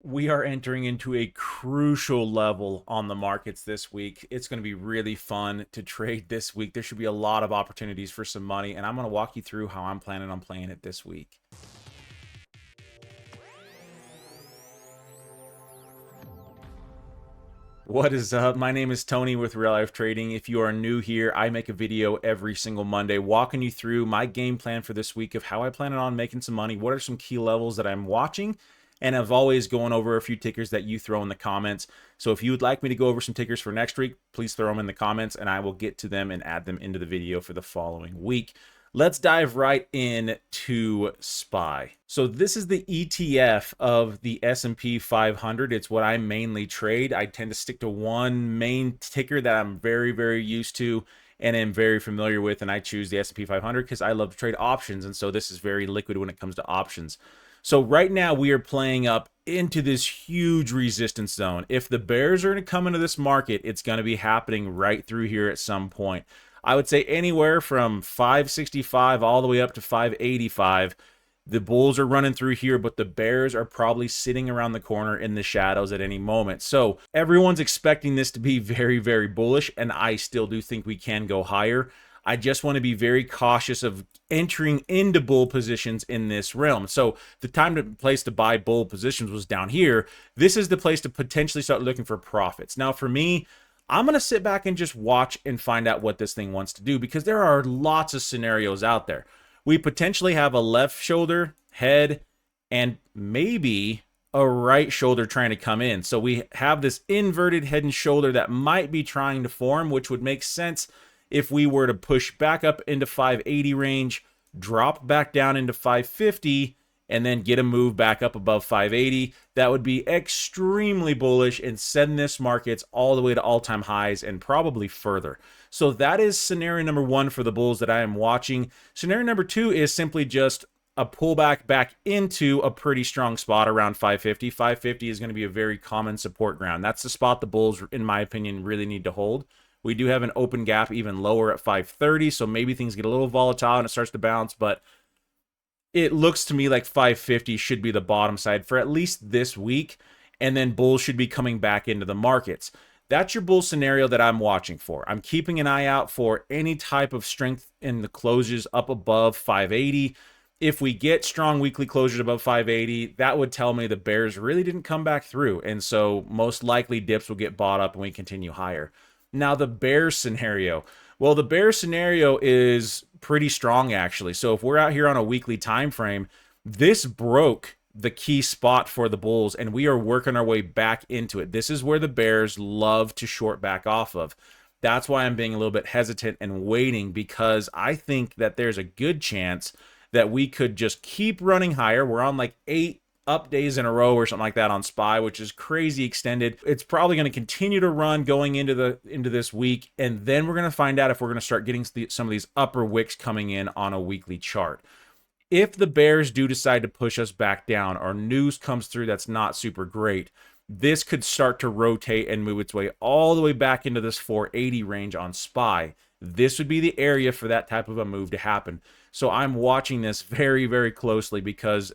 We are entering into a crucial level on the markets this week. It's going to be really fun to trade this week. There should be a lot of opportunities for some money, and I'm going to walk you through how I'm planning on playing it this week. What is up? My name is Tony with Real Life Trading. If you are new here, I make a video every single Monday walking you through my game plan for this week of how I plan on making some money. What are some key levels that I'm watching? And I've always going over a few tickers that you throw in the comments. So if you would like me to go over some tickers for next week, please throw them in the comments and I will get to them and add them into the video for the following week. Let's dive right into SPY. So this is the ETF of the S&P 500. It's what I mainly trade. I tend to stick to one main ticker that I'm very used to and am very familiar with, and I choose the S&P 500 because I love to trade options, and so this is very liquid when it comes to options. So right now we are playing up into this huge resistance zone. If the bears are going to come into this market, it's going to be happening right through here at some point. I would say anywhere from 565 all the way up to 585. The bulls are running through here, but the bears are probably sitting around the corner in the shadows at any moment. So everyone's expecting this to be very bullish, and I still do think we can go higher. I just want to be very cautious of entering into bull positions in this realm. So the place to buy bull positions was down here. This is the place to potentially start looking for profits. Now, for me, I'm going to sit back and just watch and find out what this thing wants to do, because there are lots of scenarios out there. We potentially have a left shoulder, head, and maybe a right shoulder trying to come in. So we have this inverted head and shoulder that might be trying to form, which would make sense if we were to push back up into 580 range, drop back down into 550, and then get a move back up above 580. That would be extremely bullish and send this markets all the way to all-time highs and probably further. So that is scenario number one for the bulls that I am watching. Scenario number two is simply just a pullback back into a pretty strong spot around 550. 550 is going to be a very common support ground. That's the spot the bulls, in my opinion, really need to hold. We do have an open gap even lower at 530, so maybe things get a little volatile and it starts to bounce, but it looks to me like 550 should be the bottom side for at least this week, and then bulls should be coming back into the markets. That's your bull scenario that I'm watching for. I'm keeping an eye out for any type of strength in the closes up above 580. If we get strong weekly closures above 580, that would tell me the bears really didn't come back through, and so most likely dips will get bought up and we continue higher. Now, the bear scenario. Well, the bear scenario is pretty strong, actually. So if we're out here on a weekly time frame, this broke the key spot for the bulls, and we are working our way back into it. This is where the bears love to short back off of. That's why I'm being a little bit hesitant and waiting, because I think that there's a good chance that we could just keep running higher. We're on like 8 up days in a row or something like that on SPY, which is crazy extended. It's probably going to continue to run going into this week, and then we're going to find out if we're going to start getting some of these upper wicks coming in on a weekly chart. If the bears do decide to push us back down, or news comes through that's not super great, this could start to rotate and move its way all the way back into this 480 range on SPY. This would be the area for that type of a move to happen. So I'm watching this very closely, because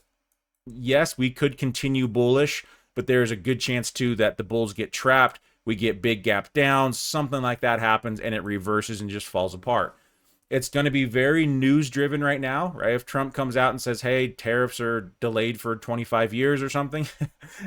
yes, we could continue bullish, but there's a good chance too that the bulls get trapped, we get big gap downs, something like that happens, and it reverses and just falls apart. It's going to be very news driven right now, right? If Trump comes out and says, hey, tariffs are delayed for 25 years or something,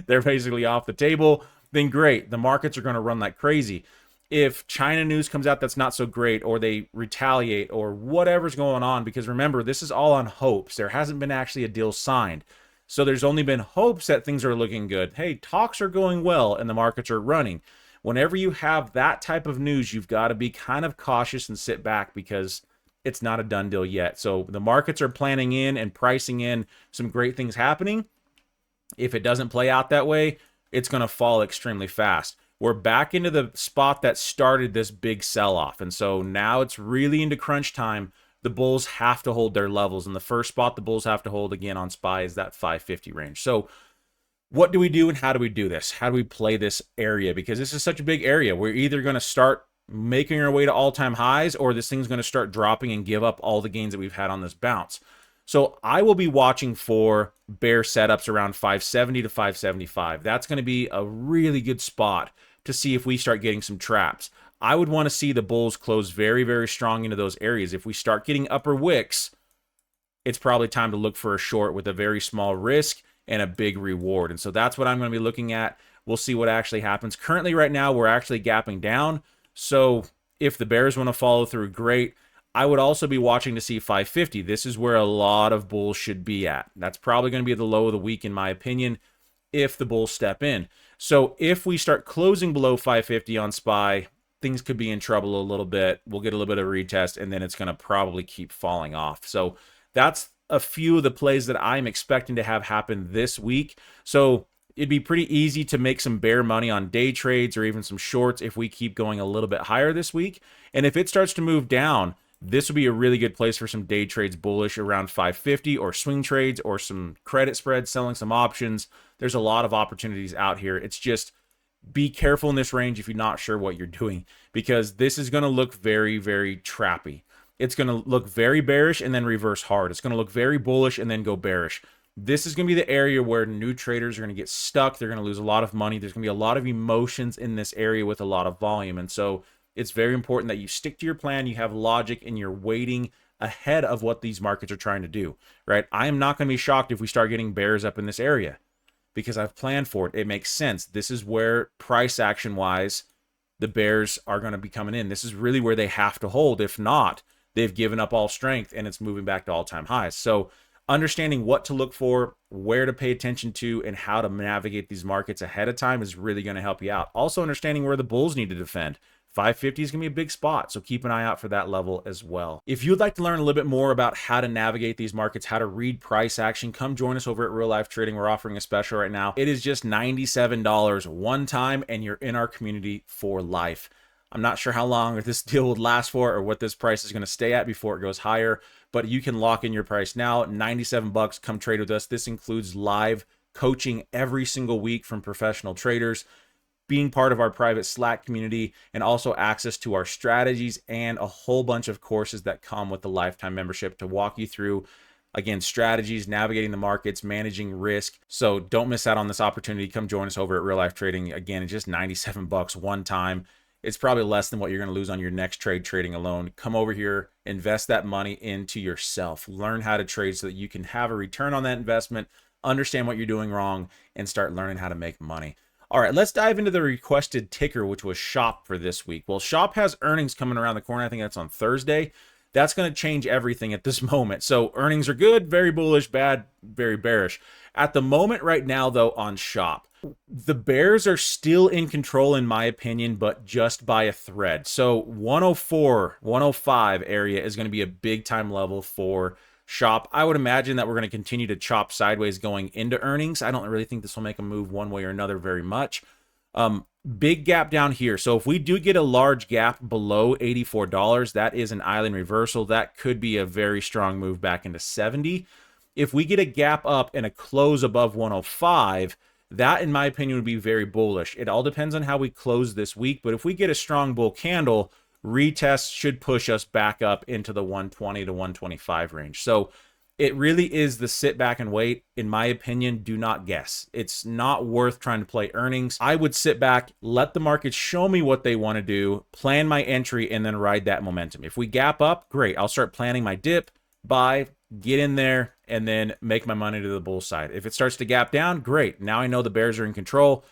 they're basically off the table, then great. The markets are going to run like crazy. If China news comes out that's not so great, or they retaliate, or whatever's going on, because remember, this is all on hopes. There hasn't been actually a deal signed. So there's only been hopes that things are looking good. Hey, talks are going well and the markets are running. Whenever you have that type of news, you've got to be kind of cautious and sit back, because it's not a done deal yet. So the markets are planning in and pricing in some great things happening. If it doesn't play out that way, it's going to fall extremely fast. We're back into the spot that started this big sell-off. And so now it's really into crunch time. The bulls have to hold their levels, and the first spot the bulls have to hold again on SPY is that 550 range. So what do we do, and how do we do this? How do we play this area? Because this is such a big area. We're either going to start making our way to all-time highs, or this thing's going to start dropping and give up all the gains that we've had on this bounce. So I will be watching for bear setups around 570 to 575. That's going to be a really good spot to see if we start getting some traps. I would want to see the bulls close very, very strong into those areas. If we start getting upper wicks, it's probably time to look for a short with a very small risk and a big reward. And so that's what I'm going to be looking at. We'll see what actually happens. Currently, right now, we're actually gapping down. So if the bears want to follow through, great. I would also be watching to see 550. This is where a lot of bulls should be at. That's probably going to be the low of the week, in my opinion, if the bulls step in. So if we start closing below 550 on SPY, things could be in trouble a little bit. We'll get a little bit of retest, and then it's going to probably keep falling off. So that's a few of the plays that I'm expecting to have happen this week. So it'd be pretty easy to make some bear money on day trades or even some shorts if we keep going a little bit higher this week. And if it starts to move down, this would be a really good place for some day trades bullish around 550, or swing trades, or some credit spreads, selling some options. There's a lot of opportunities out here. It's just be careful in this range if you're not sure what you're doing, because this is going to look very, very trappy. It's going to look very bearish and then reverse hard. It's going to look very bullish and then go bearish. This is going to be the area where new traders are going to get stuck. They're going to lose a lot of money. There's going to be a lot of emotions in this area with a lot of volume. And so it's very important that you stick to your plan, you have logic, and you're waiting ahead of what these markets are trying to do, right? I am not going to be shocked if we start getting bears up in this area, because I've planned for it. It makes sense. This is where price action wise, the bears are going to be coming in. This is really where they have to hold. If not, they've given up all strength and it's moving back to all-time highs. So understanding what to look for, where to pay attention to, and how to navigate these markets ahead of time is really going to help you out. Also understanding where the bulls need to defend. 550 is going to be a big spot, so keep an eye out for that level as well. If you'd like to learn a little bit more about how to navigate these markets, how to read price action, come join us over at Real Life Trading. We're offering a special right now. It is just $97 one time, and you're in our community for life. I'm not sure how long this deal will last for, or what this price is going to stay at before it goes higher, but you can lock in your price now. 97 bucks. Come trade with us. This includes live coaching every single week from professional traders, being part of our private Slack community, and also access to our strategies and a whole bunch of courses that come with the lifetime membership to walk you through, again, strategies, navigating the markets, managing risk. So don't miss out on this opportunity. Come join us over at Real Life Trading. Again, it's just 97 bucks one time. It's probably less than what you're going to lose on your next trade trading alone. Come over here, invest that money into yourself, learn how to trade so that you can have a return on that investment, understand what you're doing wrong, and start learning how to make money. All right, let's dive into the requested ticker, which was Shop for this week. Well, Shop has earnings coming around the corner. I think that's on Thursday. That's going to change everything at this moment. So earnings are good, very bullish, bad, very bearish. At the moment right now, though, on Shop, the bears are still in control, in my opinion, but just by a thread. So 104, 105 area is going to be a big time level for Shop. I would imagine that we're going to continue to chop sideways going into earnings. I don't really think this will make a move one way or another very much. Big gap down here. So if we do get a large gap below $84, that is an island reversal. That could be a very strong move back into 70. If we get a gap up and a close above 105, that, in my opinion, would be very bullish. It all depends on how we close this week, but if we get a strong bull candle, retest should push us back up into the 120 to 125 range. So it really is the sit back and wait. In my opinion, do not guess. It's not worth trying to play earnings. I would sit back, let the market show me what they want to do, plan my entry, and then ride that momentum. If we gap up, great. I'll start planning my dip, buy, get in there, and then make my money to the bull side. If it starts to gap down, great. Now I know the bears are in control,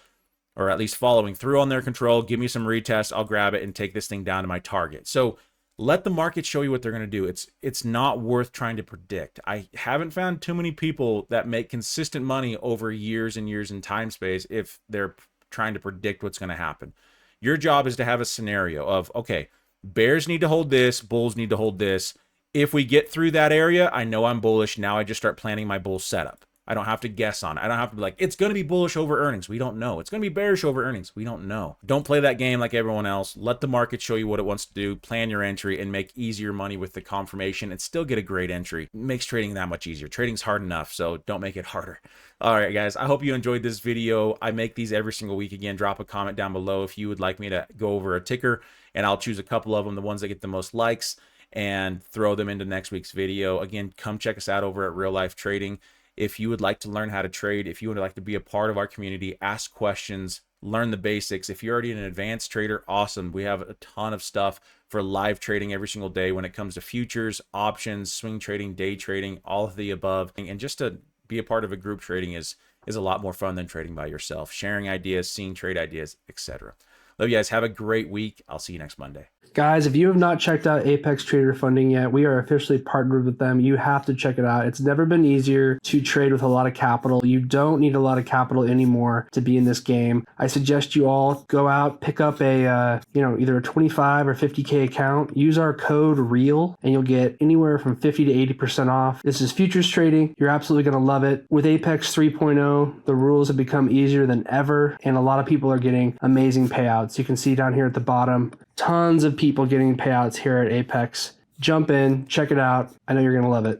or at least following through on their control. Give me some retest. I'll grab it and take this thing down to my target. So let the market show you what they're going to do. It's not worth trying to predict. I haven't found too many people that make consistent money over years and years in time space if they're trying to predict what's going to happen. Your job is to have a scenario of, okay, bears need to hold this, bulls need to hold this. If we get through that area, I know I'm bullish. Now I just start planning my bull setup. I don't have to guess on it. I don't have to be like, it's going to be bullish over earnings. We don't know. It's going to be bearish over earnings. We don't know. Don't play that game like everyone else. Let the market show you what it wants to do. Plan your entry and make easier money with the confirmation and still get a great entry. It makes trading that much easier. Trading's hard enough, so don't make it harder. All right, guys, I hope you enjoyed this video. I make these every single week. Again, drop a comment down below if you would like me to go over a ticker, and I'll choose a couple of them, the ones that get the most likes. and throw them into next week's video. Again, come check us out over at Real Life Trading. If you would like to learn how to trade, if you would like to be a part of our community, ask questions, learn the basics. If you're already an advanced trader, awesome. We have a ton of stuff for live trading every single day when it comes to futures, options, swing trading, day trading, all of the above. And just to be a part of a group trading is a lot more fun than trading by yourself, sharing ideas, seeing trade ideas, etc. Love you guys. Have a great week. I'll see you next Monday. Guys, if you have not checked out Apex Trader Funding yet, we are officially partnered with them. You have to check it out. It's never been easier to trade with a lot of capital. You don't need a lot of capital anymore to be in this game. I suggest you all go out, pick up a, either a 25 or 50K account. Use our code REAL and you'll get anywhere from 50 to 80% off. This is futures trading. You're absolutely going to love it. With Apex 3.0, the rules have become easier than ever, and a lot of people are getting amazing payouts. You can see down here at the bottom, tons of people getting payouts here at Apex. Jump in, check it out. I know you're going to love it.